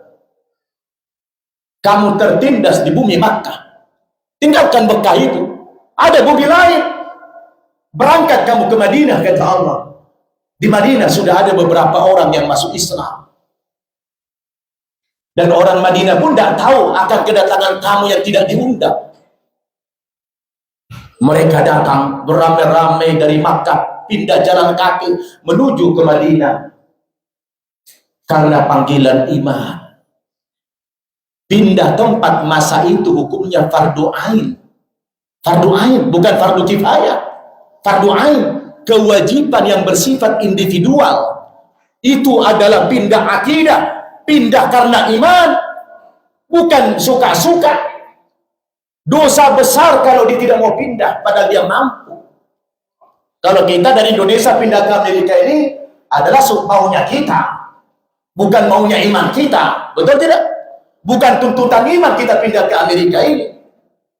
Kamu tertindas di bumi Makkah. Tinggalkan Mekah itu. Ada bumi lain. Berangkat kamu ke Madinah, kata Allah. Di Madinah sudah ada beberapa orang yang masuk Islam. Dan orang Madinah pun tidak tahu akan kedatangan kamu yang tidak diundang. Mereka datang beramai-ramai dari Makkah, pindah jalan kaki menuju ke Madinah. Karena panggilan iman. Pindah tempat masa itu hukumnya fardu ain. Fardu ain, bukan fardu kifayah. Fardu ain, kewajiban yang bersifat individual. Itu adalah pindah akidah, pindah karena iman, bukan suka-suka. Dosa besar kalau dia tidak mau pindah, padahal dia mampu. Kalau kita dari Indonesia pindah ke Amerika ini adalah maunya kita, bukan maunya iman kita. Betul tidak? Bukan tuntutan iman kita pindah ke Amerika ini.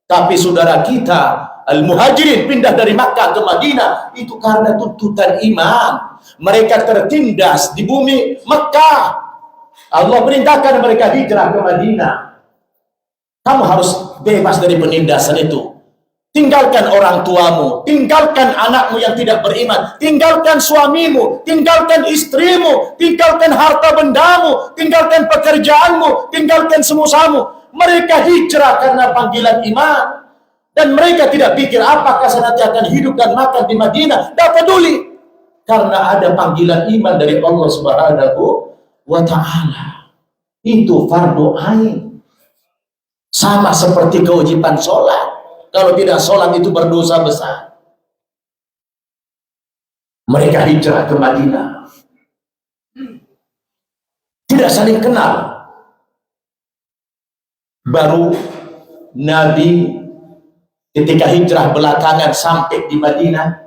Tapi saudara kita, Al-Muhajirin, pindah dari Makkah ke Madinah, itu karena tuntutan iman. Mereka tertindas di bumi Makkah. Allah perintahkan mereka hijrah ke Madinah. Kamu harus bebas dari penindasan itu. Tinggalkan orang tuamu, tinggalkan anakmu yang tidak beriman, tinggalkan suamimu, tinggalkan istrimu, tinggalkan harta bendamu, tinggalkan pekerjaanmu, tinggalkan semusamu. Mereka hijrah karena panggilan iman. Dan mereka tidak pikir apakah saya nanti akan hidup dan makan di Madinah. Tidak peduli. Karena ada panggilan iman dari Allah Subhanahu wa ta'ala. Itu fardu ain. Sama seperti kewajiban sholat. Kalau tidak sholat itu berdosa besar. Mereka hijrah ke Madinah. Tidak saling kenal. Baru Nabi ketika hijrah belakangan sampai di Madinah,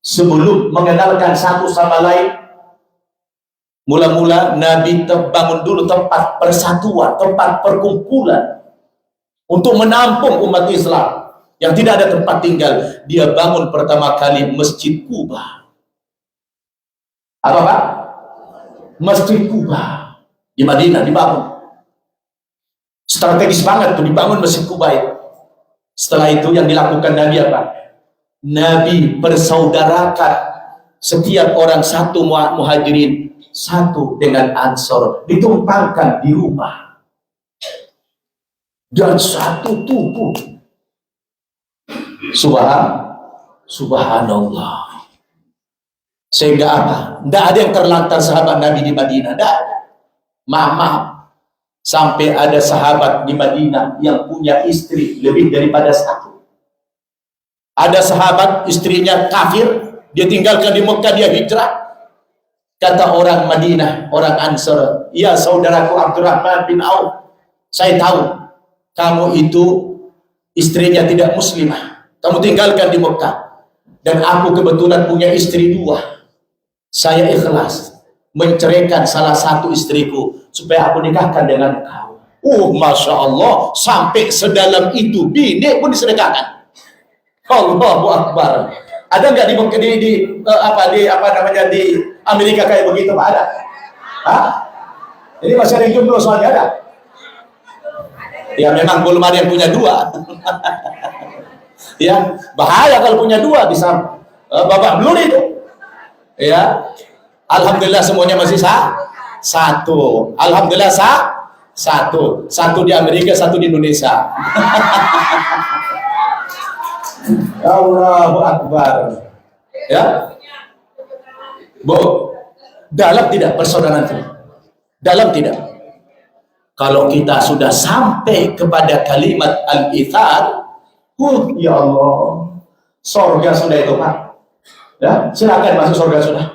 sebelum mengenalkan satu sama lain, mula-mula Nabi bangun dulu tempat persatuan, tempat perkumpulan untuk menampung umat Islam yang tidak ada tempat tinggal. Dia bangun pertama kali Masjid Kuba. Apa Pak? Masjid Kuba di Madinah dibangun. Strategis banget tuh dibangun Masjid Kuba itu. Setelah itu yang dilakukan Nabi apa? Nabi persaudarakan setiap orang satu muhajirin satu dengan ansor, ditumpangkan di rumah dan satu tubuh. Subhanallah. Sehingga apa? Tidak ada yang terlantar sahabat Nabi di Madinah. Tidak ada. Maaf. Sampai ada sahabat di Madinah yang punya istri lebih daripada satu. Ada sahabat istrinya kafir, dia tinggalkan di Mekah, dia hijrah. Kata orang Madinah, orang Ansar, ya saudaraku Abdurrahman bin Auf, saya tahu kamu itu istrinya tidak muslimah. Kamu tinggalkan di Mekah. Dan aku kebetulan punya istri dua. Saya ikhlas menceraikan salah satu istriku supaya aku nikahkan dengan kau. Masya Allah, sampai sedalam itu bini pun disedekahkan. Allahu Akbar. Ada nggak di Amerika kayak begitu Pak? Ada? Hah? Ini masih ada yang jomblo soalnya ada? Ya memang belum ada yang punya dua. Ya bahaya kalau punya dua, bisa babak belur itu. Ya, alhamdulillah semuanya masih satu. Alhamdulillah satu di Amerika, satu di Indonesia. Allahu Akbar. Ya, Bu, dalam tidak persaudaraan itu? Dalam tidak. Kalau kita sudah sampai kepada kalimat al-ithar, ya Allah, surga sudah itu Pak. Ya, silakan masuk surga sudah.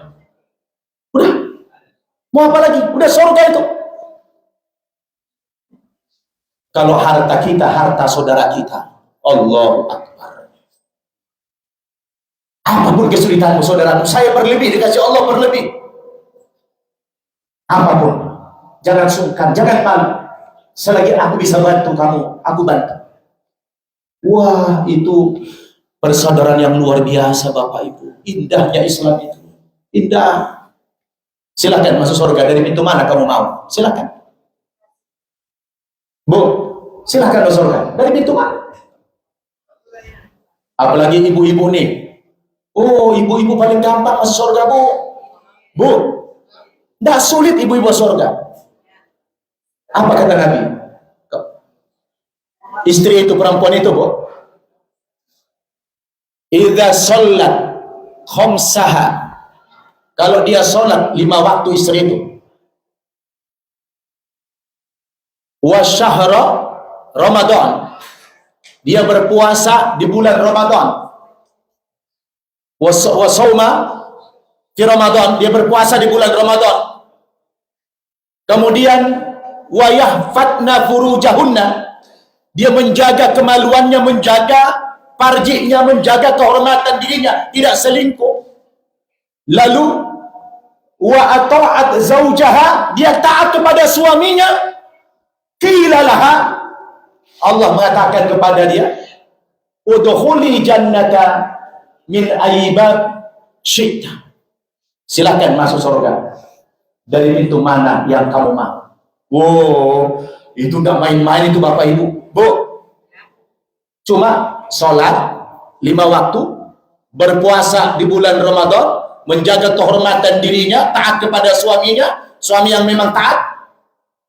Udah, mau apa lagi? Udah surga itu. Kalau harta kita, harta saudara kita, Allahu Akbar. Apapun kesulitanmu saudaraku, saya berlebih, dikasih Allah berlebih. Apapun, jangan sungkan, jangan malu. Selagi aku bisa bantu kamu, aku bantu. Wah, itu persaudaraan yang luar biasa Bapak Ibu. Indahnya Islam itu. Indah. Silakan masuk surga dari pintu mana kamu mau. Silakan. Bu, silahkan masuk surga. Dari pintu mana? Apalagi ibu-ibu nih. Oh, ibu-ibu paling gampang masuk surga, Bu. Bu, tidak sulit ibu-ibu masuk surga. Apa kata Nabi? Istri itu, perempuan itu, Bu. Idza shollat khamsaha. Kalau dia sholat 5 waktu istri itu. Wa syahra Ramadan. Dia berpuasa di bulan Ramadan. Wa shauma di Ramadan, dia berpuasa di bulan Ramadan. Kemudian wa yahfatna furujahunna, dia menjaga kemaluannya, menjaga farjinya, menjaga kehormatan dirinya, tidak selingkuh. Lalu wa ata'at zaujaha, dia taat kepada suaminya. Qila laha, Allah mengatakan kepada dia, udkhuli jannata min aibab syi'ta. Silakan masuk surga dari pintu mana yang kamu mau. Wow, itu nggak main-main itu Bapak Ibu. Bu, cuma sholat 5 waktu, berpuasa di bulan Ramadan, menjaga kehormatan dirinya, taat kepada suaminya, suami yang memang taat,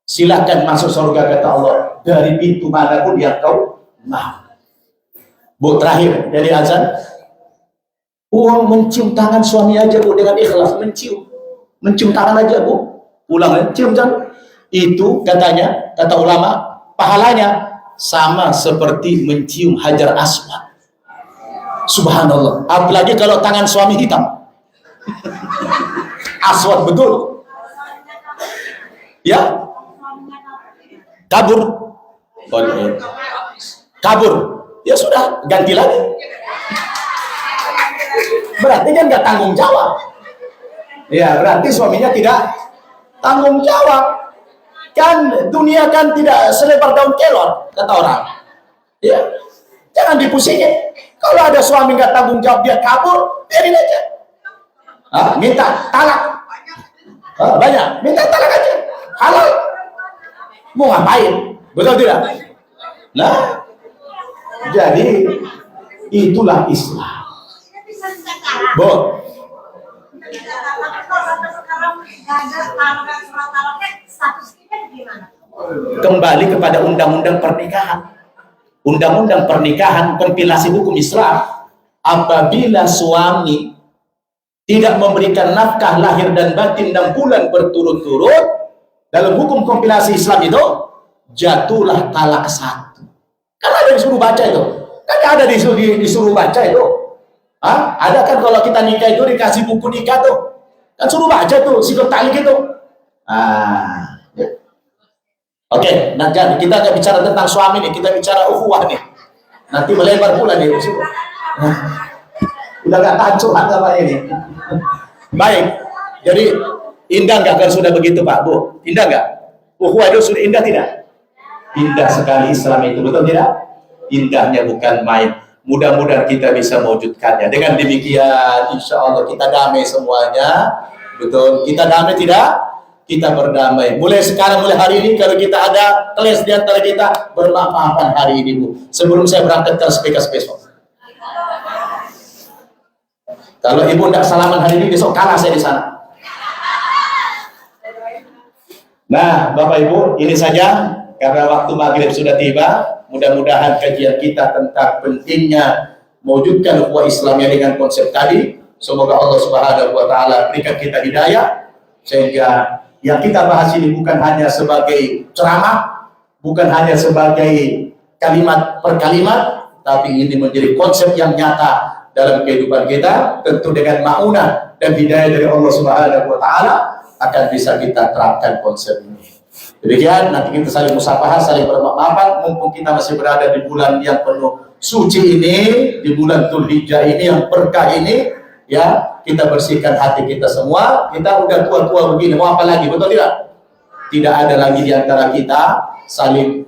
silakan masuk surga kata Allah dari pintu manapun yang kau mau. Bu, terakhir dari azan, uang mencium tangan suami aja Bu, dengan ikhlas mencium tangan aja Bu, pulang cium jangan. Itu katanya, kata ulama, pahalanya sama seperti mencium hajar aswad. Subhanallah, apalagi kalau tangan suami hitam. Aswad betul ya. Kabur, kabur, ya sudah, ganti lagi. Berarti kan nggak tanggung jawab. Ya, berarti suaminya tidak tanggung jawab. Kan dunia kan tidak selebar daun kelor, kata orang. Ya, jangan dipusingin. Kalau ada suami nggak tanggung jawab, dia kabur, biarin aja. Minta talak. Banyak, minta talak aja. Halal. Mau ngapain? Betul tidak? Nah, jadi itulah Islam. Bu, kembali kepada undang-undang pernikahan. Undang-undang pernikahan, kompilasi hukum Islam. Apabila suami tidak memberikan nafkah lahir dan batin 6 bulan berturut-turut, dalam hukum kompilasi Islam itu jatuhlah talak 1. Kan ada disuruh baca itu. Kan ada disuruh baca itu. Ada kan kalau kita nikah itu dikasih buku nikah tuh. Kan suruh baca tuh sikap talik itu. Ya. Oke, nah kita nggak bicara tentang suami nih, kita bicara ukhuwah nih. Nanti melebar pula nih. Udah nggak tancur apa ini. Baik, jadi indah nggak kalau sudah begitu Pak Bu? Indah nggak? Ukhuwah itu sudah indah tidak? Indah sekali Islam itu, betul tidak? Indahnya bukan main. Mudah-mudahan kita bisa mewujudkannya. Dengan demikian, insya Allah kita damai semuanya. Betul? Kita damai tidak? Kita berdamai. Mulai sekarang, mulai hari ini, kalau kita ada kelas di antara kita, bermaaf-maafan hari ini Bu. Sebelum saya berangkat ke speaker besok. Kalau Ibu tidak salaman hari ini, besok kalah saya di sana. Nah, Bapak Ibu, ini saja karena waktu maghrib sudah tiba. Mudah-mudahan kajian kita tentang pentingnya mewujudkan ukhuwah Islamiyah dengan konsep tadi, semoga Allah Subhanahu wa taala berikan kita hidayah sehingga yang kita bahas ini bukan hanya sebagai ceramah, bukan hanya sebagai kalimat per kalimat, tapi ini menjadi konsep yang nyata dalam kehidupan kita, tentu dengan ma'unah dan hidayah dari Allah Subhanahu wa taala akan bisa kita terapkan konsep ini. Demikian, nanti kita saling musafahat, saling bermaafan, mumpung kita masih berada di bulan yang penuh suci ini, di bulan Dzulhijjah ini yang berkah ini, ya, kita bersihkan hati kita semua. Kita udah tua-tua begini, mau apa lagi, betul tidak? Tidak ada lagi di antara kita saling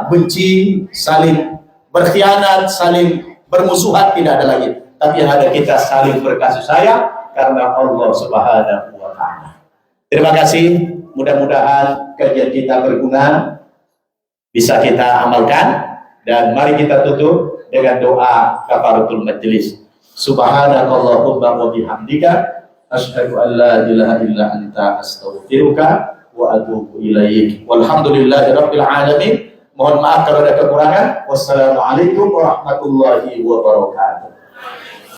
benci, saling berkhianat, saling bermusuhan, tidak ada lagi. Tapi yang ada kita saling berkasih sayang karena Allah Subhanahu wa taala. Terima kasih, mudah-mudahan kajian kita berguna. bisa kita amalkan. Dan mari kita tutup dengan doa kafaratul majlis. Subhanakallahumma wa bihamdika asyhadu an la ilaha illa anta astaghfiruka wa atubu ilaik. Walhamdulillahirabbil alamin. Mohon maaf kalau ada kekurangan. Wassalamualaikum warahmatullahi wabarakatuh.